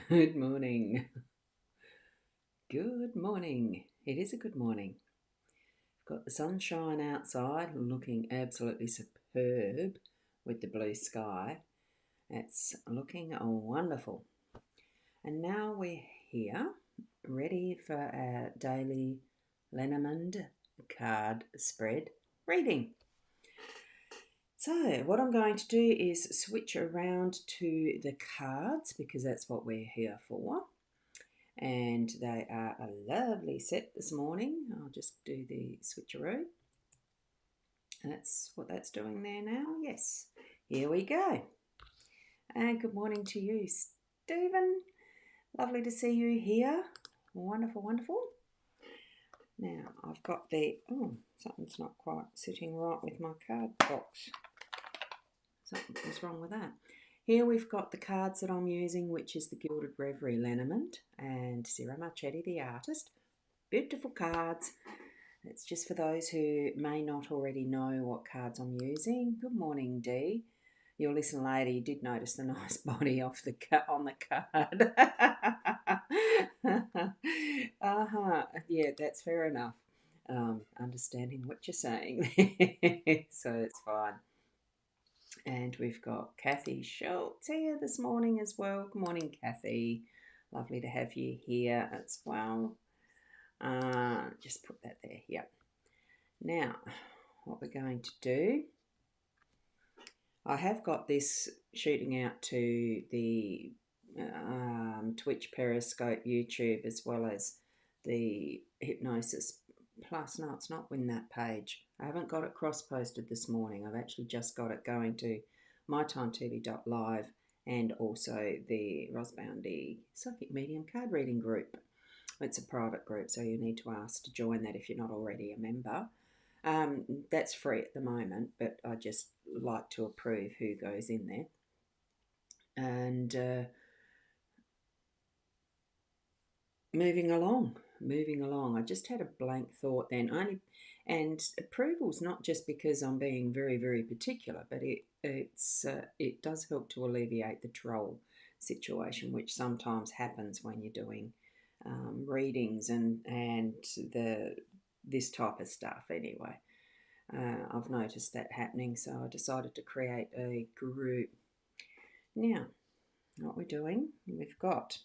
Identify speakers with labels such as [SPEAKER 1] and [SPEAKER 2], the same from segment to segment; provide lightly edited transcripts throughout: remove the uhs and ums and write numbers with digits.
[SPEAKER 1] Good morning. Good morning. It is a good morning. Got the sunshine outside looking absolutely superb with the blue sky. It's looking wonderful. And now we're here, ready for our daily Lenormand card spread reading. So what I'm going to do is switch around to the cards because that's what we're here for. And they are a lovely set this morning. I'll just do the switcheroo. That's what that's doing there now. Yes, here we go. And good morning to you, Stephen. Lovely to see you here. Wonderful, wonderful. Now I've got something's not quite sitting right with my card box. Something's wrong with that. Here we've got the cards that I'm using, which is the Gilded Reverie Lenormand and Sarah Marchetti, the artist. Beautiful cards. It's just for those who may not already know what cards I'm using. Good morning, Dee. Your listen lady, you did notice the nice body off the on the card. Yeah, that's fair enough. Understanding what you're saying. So it's fine. And we've got Kathy Schultz here this morning as well. Good morning, Kathy. Lovely to have you here as well. Just put that there. Yep. Now, what we're going to do, I have got this shooting out to the Twitch, Periscope, YouTube, as well as the Hypnosis Plus. No, it's not in that page. I haven't got it cross-posted this morning. I've actually just got it going to mytimetv.live and also the Boundy Psychic Medium Card Reading Group. It's a private group, so you need to ask to join that if you're not already a member. That's free at the moment, but I just like to approve who goes in there. And moving along. I just had a blank thought then. And approval's not just because I'm being very, very particular, but it does help to alleviate the troll situation, which sometimes happens when you're doing readings and this type of stuff. Anyway, I've noticed that happening, so I decided to create a group. Now, what we're doing, we've got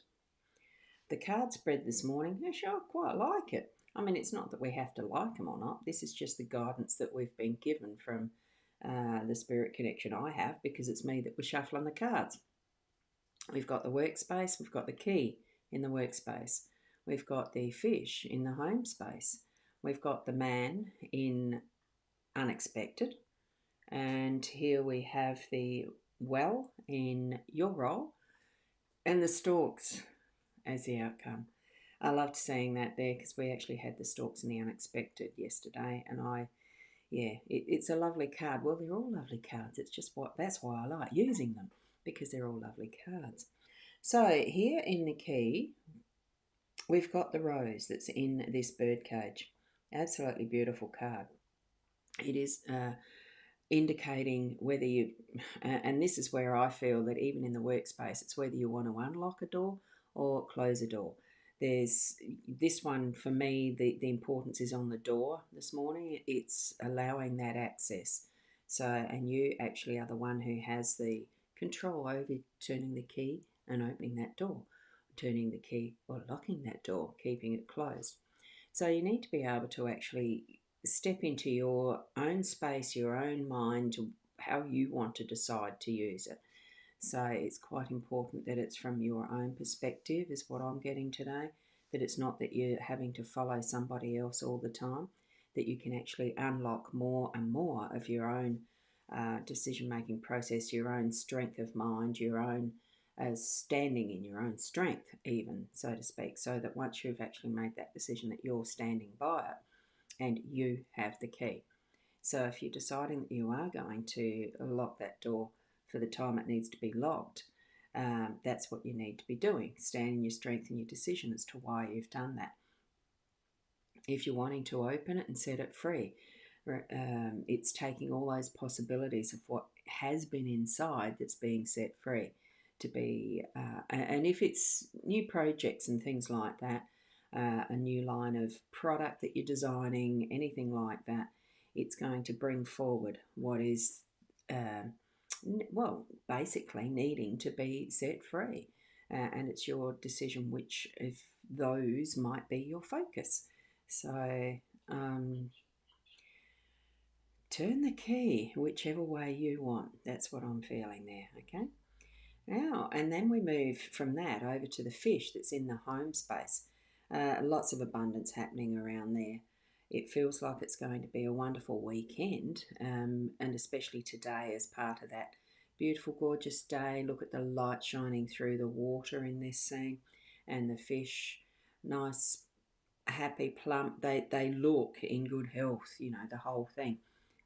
[SPEAKER 1] the card spread this morning. Actually, I quite like it. I mean, it's not that we have to like them or not. This is just the guidance that we've been given from the spirit connection I have, because it's me that was shuffling the cards. We've got the workspace. We've got the key in the workspace. We've got the fish in the home space. We've got the man in unexpected. And here we have the well in your role and the storks as the outcome. I loved seeing that there because we actually had the storks in the unexpected yesterday, and it's a lovely card. Well, they're all lovely cards. It's just that's why I like using them, because they're all lovely cards. So here in the key, we've got the rose that's in this bird cage. Absolutely beautiful card. It is indicating whether you, and this is where I feel that even in the workspace, it's whether you want to unlock a door or close a door. There's this one for me, the importance is on the door this morning. It's allowing that access. So, and you actually are the one who has the control over turning the key and opening that door, turning the key or locking that door, keeping it closed. So you need to be able to actually step into your own space, your own mind, how you want to decide to use it. So it's quite important that it's from your own perspective, is what I'm getting today, that it's not that you're having to follow somebody else all the time, that you can actually unlock more and more of your own decision-making process, your own strength of mind, your own standing in your own strength even, so to speak, so that once you've actually made that decision that you're standing by it and you have the key. So if you're deciding that you are going to lock that door for the time it needs to be locked, that's what you need to be doing. Stand in your strength and your decision as to why you've done that. If you're wanting to open it and set it free, it's taking all those possibilities of what has been inside that's being set free to be, and if it's new projects and things like that, a new line of product that you're designing, anything like that, it's going to bring forward what is, well, basically needing to be set free. And it's your decision which of those might be your focus. So turn the key whichever way you want. That's what I'm feeling there, okay? Now, and then we move from that over to the fish that's in the home space. Lots of abundance happening around there. It feels like it's going to be a wonderful weekend, and especially today as part of that beautiful, gorgeous day. Look at the light shining through the water in this scene, and the fish, nice, happy, plump. They look in good health, you know, the whole thing.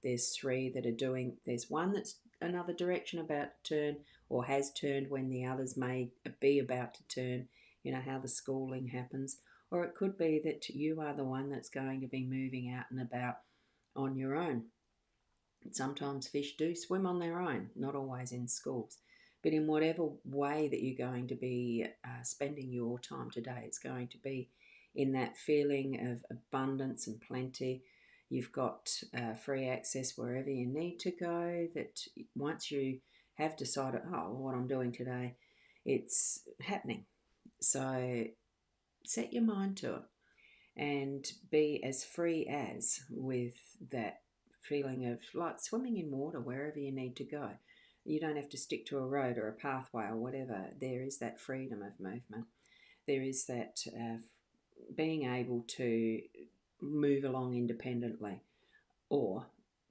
[SPEAKER 1] There's three that are doing, there's one that's another direction about to turn or has turned when the others may be about to turn, you know, how the schooling happens. Or it could be that you are the one that's going to be moving out and about on your own. Sometimes fish do swim on their own, not always in schools. But in whatever way that you're going to be spending your time today, it's going to be in that feeling of abundance and plenty. You've got free access wherever you need to go, that once you have decided, oh, what I'm doing today, it's happening. So set your mind to it and be as free as with that feeling of like swimming in water wherever you need to go. You don't have to stick to a road or a pathway or whatever. There is that freedom of movement. There is that being able to move along independently or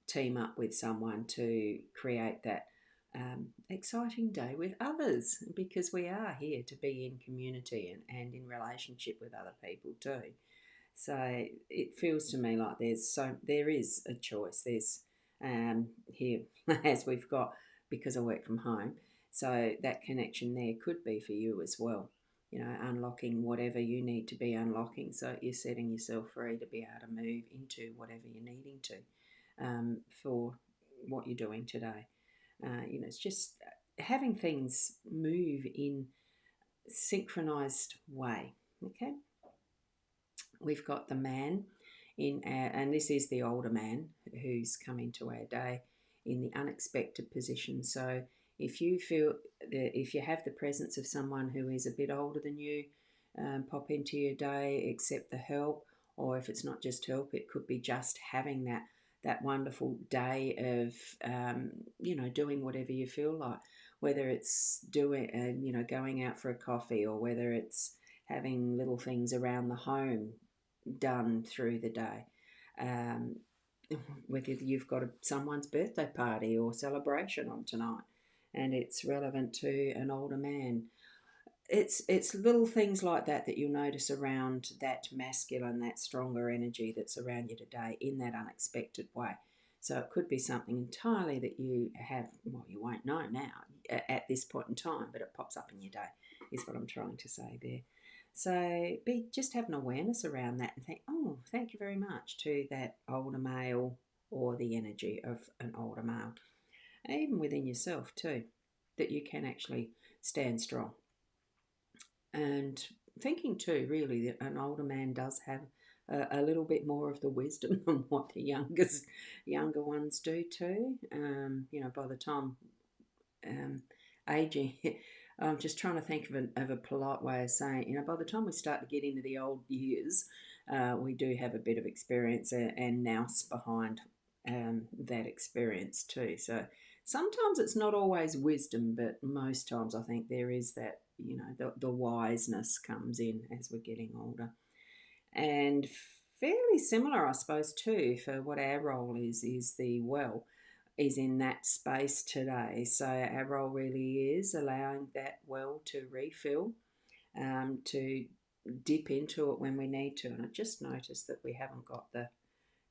[SPEAKER 1] team up with someone to create that exciting day with others, because we are here to be in community and in relationship with other people too. So it feels to me like there is a choice. There's here as we've got, because I work from home, so that connection there could be for you as well. You know, unlocking whatever you need to be unlocking, so you're setting yourself free to be able to move into whatever you're needing to for what you're doing today. You know, it's just having things move in synchronized way. Okay. We've got the man in our, and this is the older man who's come into our day in the unexpected position. So if you feel that, if you have the presence of someone who is a bit older than you, pop into your day, accept the help, or if it's not just help, it could be just having that wonderful day of you know, doing whatever you feel like, whether it's doing you know, going out for a coffee, or whether it's having little things around the home done through the day. Whether you've got someone's birthday party or celebration on tonight and it's relevant to an older man. It's little things like that that you'll notice around that masculine, that stronger energy that's around you today in that unexpected way. So it could be something entirely that you have, well, you won't know now at this point in time, but it pops up in your day, is what I'm trying to say there. So just have an awareness around that and think, oh, thank you very much to that older male or the energy of an older male. And even within yourself too, that you can actually stand strong. And thinking too, really, that an older man does have a little bit more of the wisdom than what the younger ones do too. You know, by the time aging, I'm just trying to think of a polite way of saying, you know, by the time we start to get into the old years, we do have a bit of experience and nous behind that experience too. So sometimes it's not always wisdom, but most times I think there is that, you know, the wiseness comes in as we're getting older. And fairly similar, I suppose, too, for what our role is the well is in that space today. So our role really is allowing that well to refill, to dip into it when we need to. And I just noticed that we haven't got the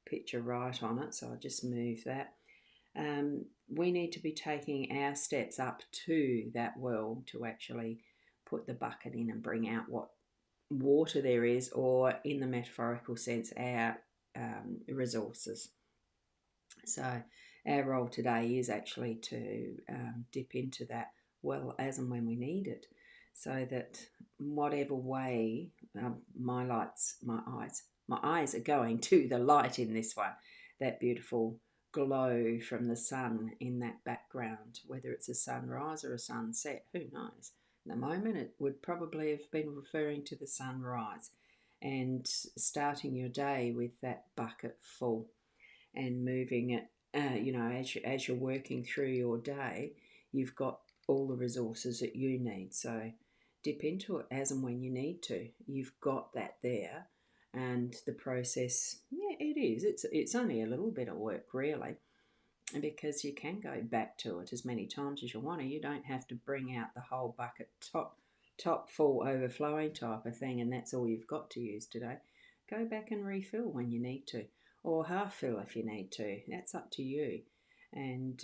[SPEAKER 1] picture right on it, so I'll just move that. We need to be taking our steps up to that well to actually put the bucket in and bring out what water there is, or in the metaphorical sense, our resources. So our role today is actually to dip into that well as and when we need it, so that whatever way my eyes are going to the light in this one, that beautiful glow from the sun in that background, whether it's a sunrise or a sunset, who knows. At the moment, it would probably have been referring to the sunrise, and starting your day with that bucket full and moving it, as you're working through your day, you've got all the resources that you need. So dip into it as and when you need to. You've got that there, and the process, yeah, it is. It's only a little bit of work, really, because you can go back to it as many times as you want to. You don't have to bring out the whole bucket top full overflowing type of thing, and that's all you've got to use today. Go back and refill when you need to, or half fill if you need to. That's up to you. And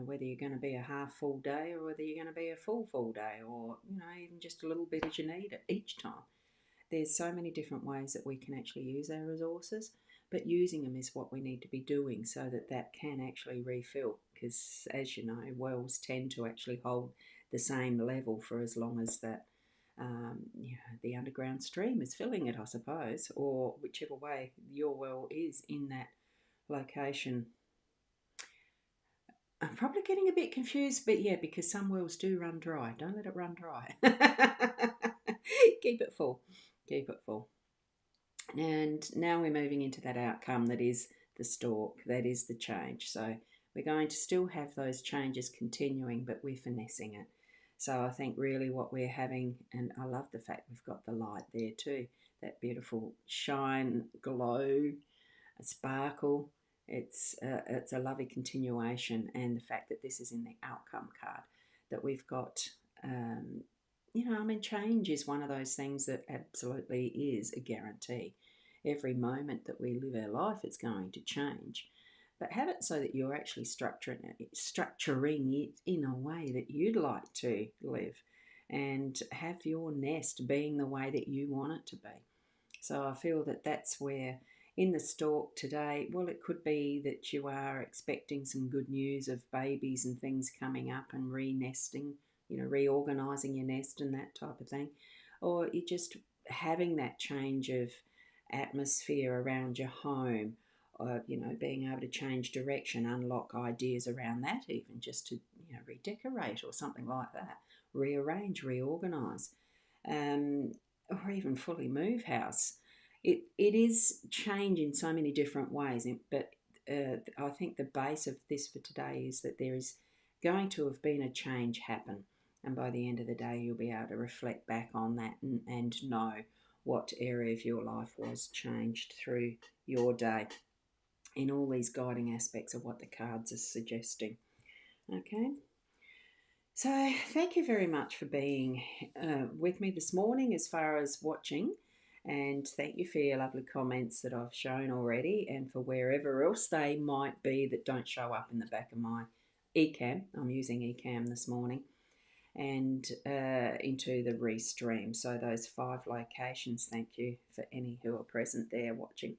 [SPEAKER 1] whether you're going to be a half full day or whether you're going to be a full day, or even just a little bit as you need it each time. There's so many different ways that we can actually use our resources, but using them is what we need to be doing so that that can actually refill, because as you know, wells tend to actually hold the same level for as long as that the underground stream is filling it, I suppose, or whichever way your well is in that location. I'm probably getting a bit confused, but yeah, because some wells do run dry. Don't let it run dry. Keep it full. Keep it full. And now we're moving into that outcome that is the stalk, that is the change. So we're going to still have those changes continuing, but we're finessing it. So I think really what we're having, and I love the fact we've got the light there too, that beautiful shine, glow, a sparkle. It's a lovely continuation, and the fact that this is in the outcome card, that we've got change is one of those things that absolutely is a guarantee. Every moment that we live our life, it's going to change. But have it so that you're actually structuring it in a way that you'd like to live, and have your nest being the way that you want it to be. So I feel that that's where in the stalk today, well, it could be that you are expecting some good news of babies and things coming up and re-nesting, reorganising your nest and that type of thing. Or you're just having that change of atmosphere around your home, or, being able to change direction, unlock ideas around that, even just to, redecorate or something like that, rearrange, reorganise, or even fully move house. It is change in so many different ways, but I think the base of this for today is that there is going to have been a change happen, and by the end of the day you'll be able to reflect back on that and know what area of your life was changed through your day in all these guiding aspects of what the cards are suggesting. Okay. So thank you very much for being with me this morning as far as watching, and thank you for your lovely comments that I've shown already, and for wherever else they might be that don't show up in the back of my eCam. I'm using eCam this morning, and into the restream. So those 5 locations, thank you for any who are present there watching.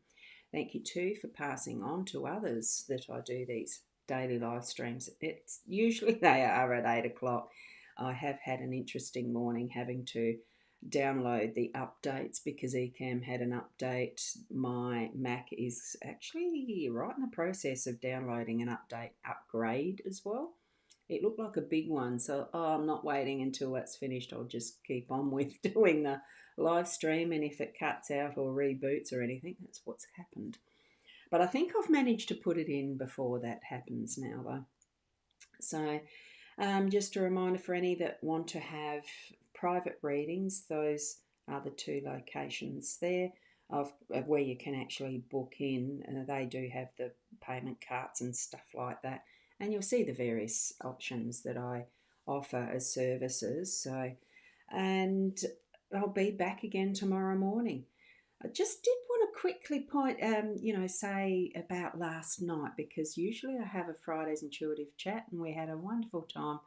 [SPEAKER 1] Thank you too for passing on to others that I do these daily live streams. It's usually they are at 8 o'clock. I have had an interesting morning having to download the updates because eCam had an update. My Mac is actually right in the process of downloading an upgrade as well. It looked like a big one, so I'm not waiting until that's finished. I'll just keep on with doing the live stream, and if it cuts out or reboots or anything, that's what's happened. But I think I've managed to put it in before that happens now, though. So just a reminder for any that want to have private readings, those are the 2 locations there of where you can actually book in. They do have the payment cards and stuff like that, and you'll see the various options that I offer as services. So, and I'll be back again tomorrow morning. I just did want to quickly say about last night, because usually I have a Friday's Intuitive Chat, and we had a wonderful time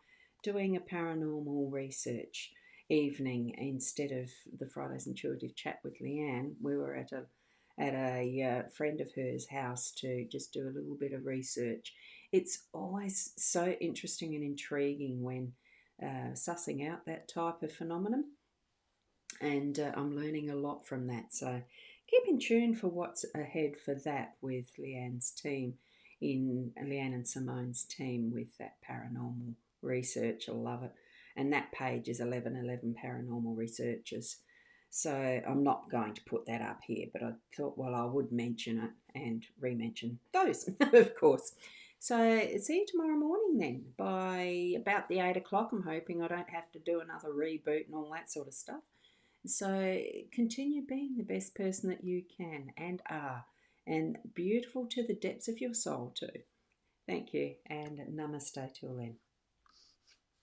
[SPEAKER 1] doing a paranormal research evening instead of the Friday's Intuitive Chat with Leanne. We were at a friend of hers' house to just do a little bit of research. It's always so interesting and intriguing when sussing out that type of phenomenon, and I'm learning a lot from that. So keep in tune for what's ahead for that with Leanne's team, in Leanne and Simone's team with that paranormal research. I love it. And that page is 1111 Paranormal Researchers. So I'm not going to put that up here, but I thought, well, I would mention it and re-mention those, of course. So see you tomorrow morning then by about the 8 o'clock. I'm hoping I don't have to do another reboot and all that sort of stuff. So continue being the best person that you can and are, and beautiful to the depths of your soul too. Thank you, and namaste till then.